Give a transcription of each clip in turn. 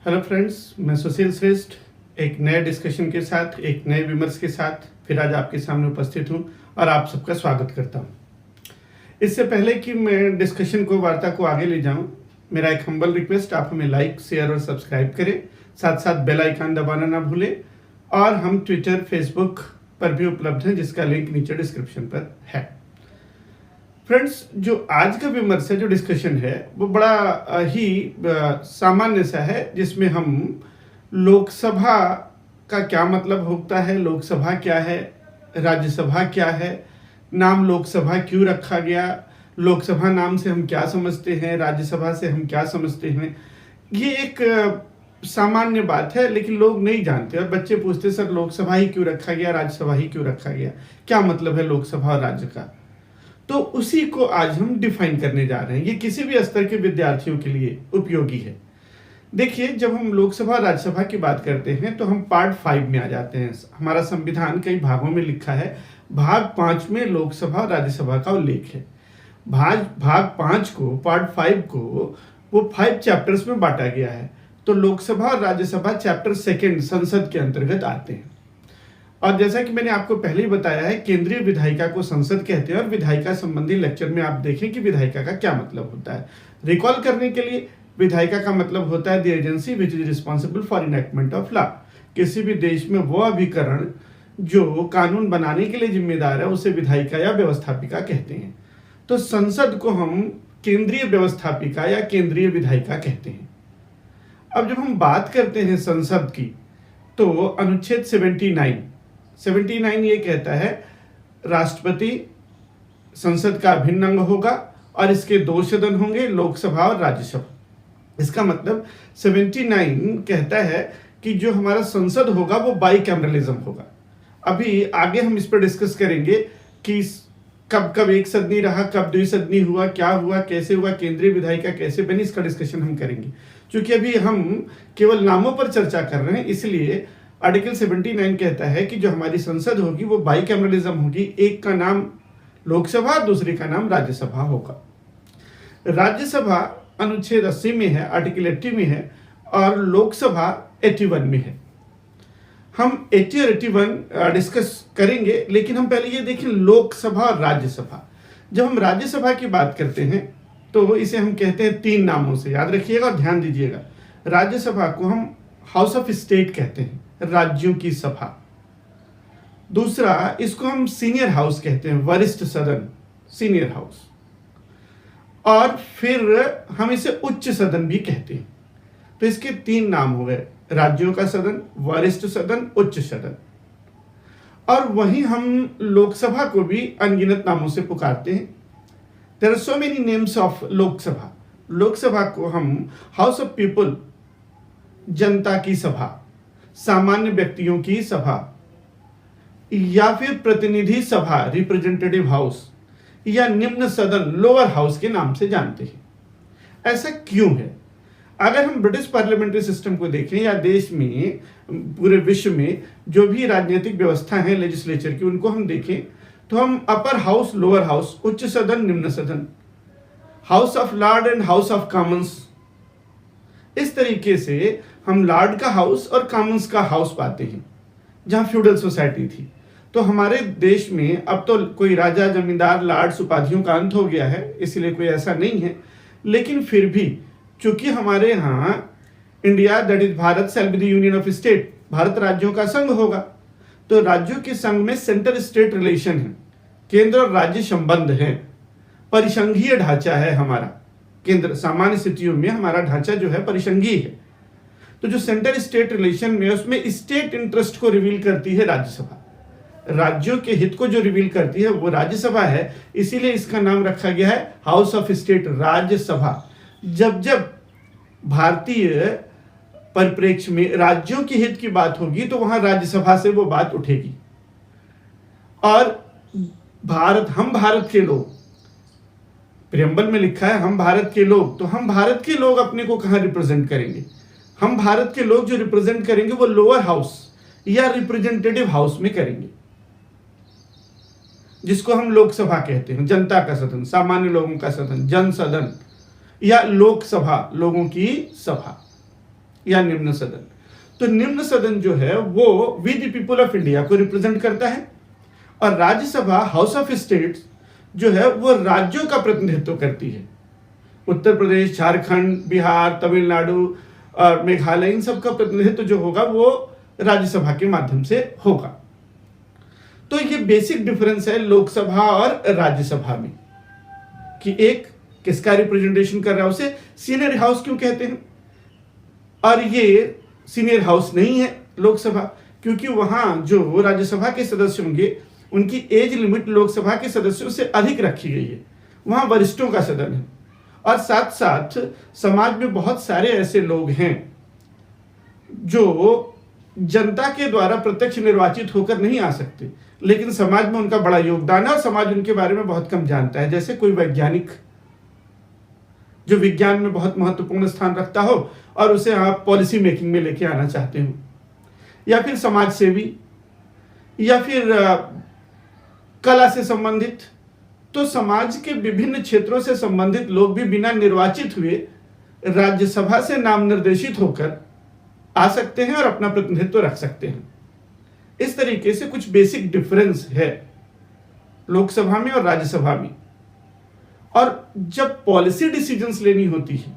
Hello friends, मैं सुशील श्रेष्ठ एक नए डिस्कशन के साथ, एक नए विमर्श के साथ फिर आज आपके सामने उपस्थित हूं और आप सबका स्वागत करता हूं। इससे पहले कि मैं डिस्कशन को, वार्ता को आगे ले जाऊं, मेरा एक हम्बल रिक्वेस्ट, आप हमें लाइक, शेयर और सब्सक्राइब करें। साथ साथ बेल आइकन दबाना ना भूलें। और हम ट्विटर, फेसबुक पर भी उपलब्ध हैं, जिसका लिंक नीचे डिस्क्रिप्शन पर है। फ्रेंड्स, जो आज का विमर्श है, जो डिस्कशन है, वो बड़ा ही सामान्य सा है, जिसमें हम लोकसभा का क्या मतलब होता है, लोकसभा क्या है, राज्यसभा क्या है, नाम लोकसभा क्यों रखा गया, लोकसभा नाम से हम क्या समझते हैं, राज्यसभा से हम क्या समझते हैं, ये एक सामान्य बात है, लेकिन लोग नहीं जानते। और बच्चे पूछते, सर लोकसभा ही क्यों रखा गया, राज्यसभा ही क्यों रखा गया, क्या मतलब है लोकसभा और राज्य का। तो उसी को आज हम डिफाइन करने जा रहे हैं। ये किसी भी स्तर के विद्यार्थियों के लिए उपयोगी है। देखिए, जब हम लोकसभा राज्यसभा की बात करते हैं तो हम पार्ट 5 में आ जाते हैं। हमारा संविधान कई भागों में लिखा है। भाग 5 में लोकसभा राज्यसभा का उल्लेख है। भाग 5 को, पार्ट 5 को, वो 5 चैप्टर्स में बांटा गया है। तो लोकसभा और राज्यसभा चैप्टर 2 संसद के अंतर्गत आते हैं। और जैसा कि मैंने आपको पहले ही बताया है, केंद्रीय विधायिका को संसद कहते हैं। और विधायिका संबंधी लेक्चर में आप देखें कि विधायिका का क्या मतलब होता है। रिकॉल करने के लिए, विधायिका का मतलब होता है the agency which is responsible for enactment of law. किसी भी देश में वो अभिकरण जो कानून बनाने के लिए जिम्मेदार है, उसे विधायिका या व्यवस्थापिका कहते हैं। तो संसद को हम केंद्रीय व्यवस्थापिका या केंद्रीय विधायिका कहते हैं। अब जब हम बात करते हैं संसद की, तो अनुच्छेद 79 ये कहता है, राष्ट्रपति संसद का अभिन्न अंग होगा और इसके 2 सदन होंगे, लोकसभा और राज्यसभा। इसका मतलब 79 कहता है कि जो हमारा संसद होगा वो बाईकैमरलिज्म होगा। अभी आगे हम इस पर डिस्कस करेंगे कि कब कब एक सदनी रहा, कब 2 सदनी हुआ, क्या हुआ, कैसे हुआ, केंद्रीय विधायिका कैसे बनी, इसका डिस्कशन हम करेंगे। क्योंकि अभी हम केवल नामों पर चर्चा कर रहे हैं, इसलिए आर्टिकल 79 कहता है कि जो हमारी संसद होगी वो बाईकैमरलिज्म होगी। एक का नाम लोकसभा, दूसरे का नाम राज्यसभा होगा। राज्यसभा अनुच्छेद 80 में है, आर्टिकल 80 में है, और लोकसभा 81 में है। हम 80 और 81 डिस्कस करेंगे, लेकिन हम पहले ये देखें लोकसभा और राज्यसभा। जब हम राज्यसभा की बात करते हैं तो इसे हम कहते हैं 3 नामों से, याद रखिएगा और ध्यान दीजिएगा। राज्यसभा को हम हाउस ऑफ स्टेट कहते हैं, राज्यों की सभा। दूसरा, इसको हम सीनियर हाउस कहते हैं, वरिष्ठ सदन, सीनियर हाउस। और फिर हम इसे उच्च सदन भी कहते हैं। तो इसके 3 नाम हो गए, राज्यों का सदन, वरिष्ठ सदन, उच्च सदन। और वहीं हम लोकसभा को भी अनगिनत नामों से पुकारते हैं। There are so many names of Lok Sabha. Lok Sabha को हम हाउस ऑफ पीपल, जनता की सभा, सामान्य व्यक्तियों की सभा, या फिर प्रतिनिधि सभा, रिप्रेजेंटेटिव हाउस, या निम्न सदन, लोअर हाउस के नाम से जानते हैं। ऐसा क्यों है? अगर हम ब्रिटिश पार्लियामेंट्री सिस्टम को देखें, या देश में, पूरे विश्व में जो भी राजनीतिक व्यवस्था है लेजिस्लेचर की, उनको हम देखें तो हम अपर हाउस, लोअर हाउस, उच्च सदन, निम्न सदन, house of Lord and house of Commons, इस तरीके से हम लॉर्ड का हाउस और कॉमन्स का हाउस पाते हैं। जहां फ्यूडल सोसाइटी थी, तो हमारे देश में अब तो कोई राजा, जमींदार, लॉर्ड्स उपाधियों का अंत हो गया है, इसलिए कोई ऐसा नहीं है। लेकिन फिर भी चूंकि हमारे यहाँ India, that is Bharat, shall be the union of state, Bharat राज्यों का संघ होगा। तो राज्यों के संघ में सेंटर स्टेट रिलेशन है, केंद्र और राज्य संबंध है, परिसंघीय ढांचा है हमारा। केंद्र, सामान्य स्थितियों में हमारा ढांचा जो है परिसंघीय है। तो जो सेंटर स्टेट रिलेशन में, उसमें स्टेट इंटरेस्ट को रिवील करती है राज्यसभा। राज्यों के हित को जो रिवील करती है वो राज्यसभा है। इसीलिए इसका नाम रखा गया है हाउस ऑफ स्टेट, राज्यसभा। जब जब भारतीय परिप्रेक्ष्य में राज्यों के हित की बात होगी तो वहां राज्यसभा से वो बात उठेगी। और हम भारत के लोग, प्रियम्बल में लिखा है हम भारत के लोग, तो हम भारत के लोग अपने को कहां रिप्रेजेंट करेंगे? हम भारत के लोग जो रिप्रेजेंट करेंगे वो लोअर हाउस या रिप्रेजेंटेटिव हाउस में करेंगे, जिसको हम लोकसभा कहते हैं, जनता का सदन, सामान्य लोगों का सदन, जन सदन, या लोकसभा, लोगों की सभा। या निम्न सदन। तो निम्न सदन जो है वो we the people of India को रिप्रेजेंट करता है, और राज्यसभा हाउस ऑफ स्टेट्स जो है वो राज्यों का प्रतिनिधित्व करती है। उत्तर प्रदेश, झारखंड, बिहार, तमिलनाडु और मेघालय, इन सब का प्रतिनिधित्व जो होगा वो राज्यसभा के माध्यम से होगा। तो ये बेसिक डिफरेंस है लोकसभा और राज्यसभा में, कि एक किसका रिप्रेजेंटेशन कर रहा है, उसे सीनियर हाउस क्यों कहते हैं, और ये सीनियर हाउस नहीं है लोकसभा, क्योंकि वहां जो राज्यसभा के सदस्य होंगे उनकी एज लिमिट लोकसभा के सदस्यों से अधिक रखी गई है। वहां वरिष्ठों का सदन है, और साथ साथ समाज में बहुत सारे ऐसे लोग हैं जो जनता के द्वारा प्रत्यक्ष निर्वाचित होकर नहीं आ सकते, लेकिन समाज में उनका बड़ा योगदान है और समाज उनके बारे में बहुत कम जानता है। जैसे कोई वैज्ञानिक जो विज्ञान में बहुत महत्वपूर्ण स्थान रखता हो और उसे आप पॉलिसी मेकिंग में लेके आना चाहते हो, या फिर समाज सेवी, या फिर कला से संबंधित। तो समाज के विभिन्न क्षेत्रों से संबंधित लोग भी बिना निर्वाचित हुए राज्यसभा से नाम निर्देशित होकर आ सकते हैं और अपना प्रतिनिधित्व रख सकते हैं। इस तरीके से कुछ बेसिक डिफरेंस है लोकसभा में और राज्यसभा में। और जब पॉलिसी डिसीजंस लेनी होती है,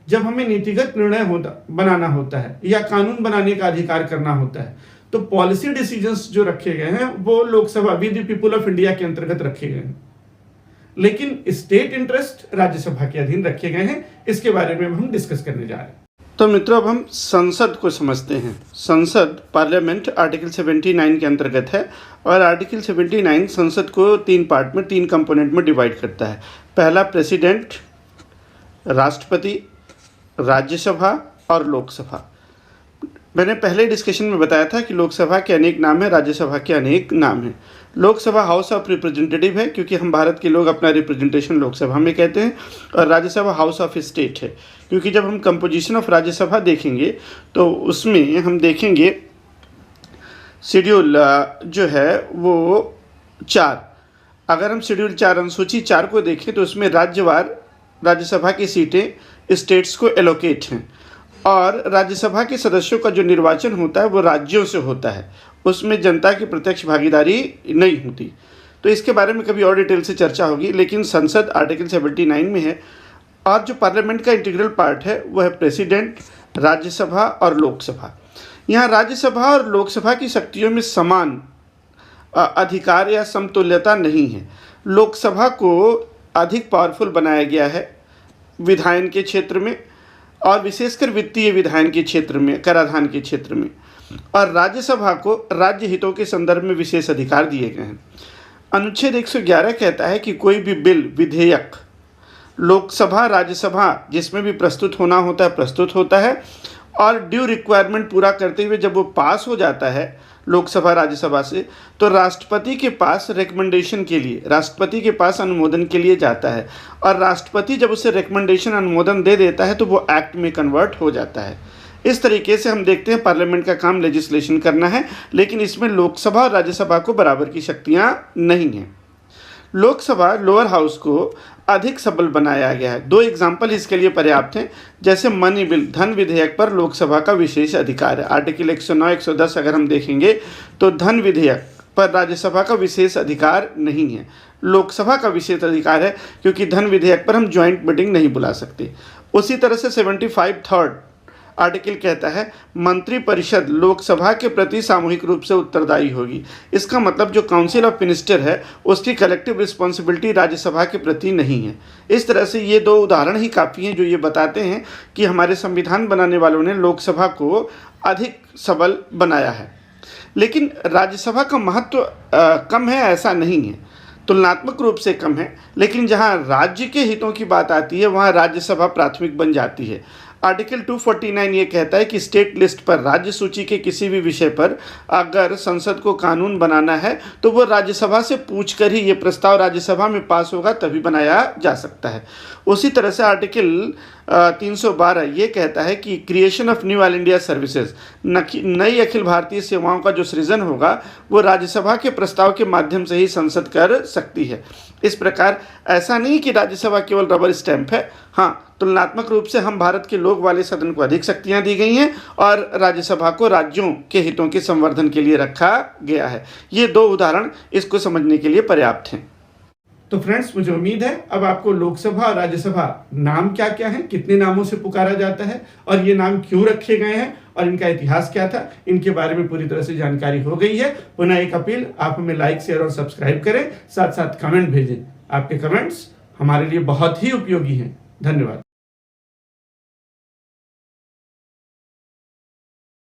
जब हमें नीतिगत निर्णय बनाना होता है या कानून बनाने का अधिकार करना होता है, तो पॉलिसी डिसीजंस जो रखे गए हैं वो Lok Sabha we the people of India के अंतर्गत रखे गए हैं, लेकिन स्टेट इंटरेस्ट राज्यसभा के अधीन रखे गए हैं। इसके बारे में हम डिस्कस करने जा रहे हैं। तो मित्रों, अब हम संसद को समझते हैं। संसद पार्लियामेंट आर्टिकल 79 के अंतर्गत है, और आर्टिकल 79 संसद को 3 पार्ट में, 3 कंपोनेंट में डिवाइड करता है। पहला प्रेसिडेंट, राष्ट्रपति, राज्यसभा और लोकसभा। मैंने पहले डिस्कशन में बताया था कि लोकसभा के अनेक नाम हैं, राज्यसभा के अनेक नाम हैं। लोकसभा हाउस ऑफ रिप्रेजेंटेटिव है, क्योंकि हम भारत के लोग अपना रिप्रेजेंटेशन लोकसभा में कहते हैं, और राज्यसभा हाउस ऑफ स्टेट है, क्योंकि जब हम कंपोजिशन ऑफ राज्यसभा देखेंगे तो उसमें हम देखेंगे शेड्यूल जो है वो 4। अगर हम शेड्यूल 4 अनुसूची 4 को देखें तो उसमें राज्यवार राज्यसभा की सीटें स्टेट्स को एलोकेट हैं, और राज्यसभा के सदस्यों का जो निर्वाचन होता है वो राज्यों से होता है, उसमें जनता की प्रत्यक्ष भागीदारी नहीं होती। तो इसके बारे में कभी और डिटेल से चर्चा होगी, लेकिन संसद आर्टिकल 79 में है। और जो पार्लियामेंट का इंटीग्रल पार्ट है वह है प्रेसिडेंट, राज्यसभा और लोकसभा। यहाँ राज्यसभा और लोकसभा की शक्तियों में समान अधिकार या समतुल्यता नहीं है। लोकसभा को अधिक पावरफुल बनाया गया है विधायन के क्षेत्र में, और विशेषकर वित्तीय विधायन के क्षेत्र में, कराधान के क्षेत्र में, और राज्यसभा को राज्य हितों के संदर्भ में विशेष अधिकार दिए गए हैं। अनुच्छेद 111 कहता है कि कोई भी बिल, विधेयक लोकसभा, राज्यसभा जिसमें भी प्रस्तुत होता है, और ड्यू रिक्वायरमेंट पूरा करते हुए जब वो पास हो जाता है लोकसभा राज्यसभा से, तो राष्ट्रपति के पास रिकमेंडेशन के लिए, राष्ट्रपति के पास अनुमोदन के लिए जाता है, और राष्ट्रपति जब उसे रिकमेंडेशन अनुमोदन दे देता है तो वो एक्ट में कन्वर्ट हो जाता है। इस तरीके से हम देखते हैं पार्लियामेंट का काम लेजिस्लेशन करना है, लेकिन इसमें लोकसभा और राज्यसभा को बराबर की शक्तियां नहीं हैं। लोकसभा लोअर हाउस को अधिक सबल बनाया गया है। 2 एग्जाम्पल इसके लिए पर्याप्त हैं, जैसे मनी बिल, धन विधेयक पर लोकसभा का विशेष अधिकार है। आर्टिकल 109, 110 अगर हम देखेंगे तो धन विधेयक पर राज्यसभा का विशेष अधिकार नहीं है, लोकसभा का विशेष अधिकार है, क्योंकि धन विधेयक पर हम ज्वाइंट मीटिंग नहीं बुला सकते। उसी तरह से 75 थर्ड आर्टिकल कहता है मंत्रिपरिषद लोकसभा के प्रति सामूहिक रूप से उत्तरदायी होगी। इसका मतलब जो काउंसिल ऑफ मिनिस्टर है उसकी कलेक्टिव रिस्पॉन्सिबिलिटी राज्यसभा के प्रति नहीं है। इस तरह से ये 2 उदाहरण ही काफ़ी हैं जो ये बताते हैं कि हमारे संविधान बनाने वालों ने लोकसभा को अधिक सबल बनाया है। लेकिन राज्यसभा का महत्व कम है ऐसा नहीं है, तुलनात्मक रूप से कम है, लेकिन जहाँ राज्य के हितों की बात आती है वहाँ राज्यसभा प्राथमिक बन जाती है। आर्टिकल 249 ये कहता है कि स्टेट लिस्ट पर राज्य सूची के किसी भी विषय पर अगर संसद को कानून बनाना है तो वो राज्यसभा से पूछकर ही ये प्रस्ताव राज्यसभा में पास होगा, तभी बनाया जा सकता है। उसी तरह से आर्टिकल 312 ये कहता है कि creation of knew all India services, नई अखिल भारतीय सेवाओं का जो सृजन होगा वो राज्यसभा के प्रस्ताव के माध्यम से ही संसद कर सकती है। इस प्रकार ऐसा नहीं कि राज्यसभा केवल रबर स्टैंप है। हाँ, तुलनात्मक रूप से हम भारत के लोक वाले सदन को अधिक शक्तियां दी गई हैं और राज्यसभा को राज्यों के हितों के संवर्धन के लिए रखा गया है। ये 2 उदाहरण इसको समझने के लिए पर्याप्त हैं। तो फ्रेंड्स, मुझे उम्मीद है अब आपको लोकसभा और राज्यसभा नाम क्या क्या है, कितने नामों से पुकारा जाता है और ये नाम क्यों रखे गए हैं और इनका इतिहास क्या था, इनके बारे में पूरी तरह से जानकारी हो गई है। पुनः एक अपील, आप हमें लाइक, शेयर और सब्सक्राइब करें, साथ साथ कमेंट भेजें। आपके कमेंट्स हमारे लिए बहुत ही उपयोगी हैं। धन्यवाद।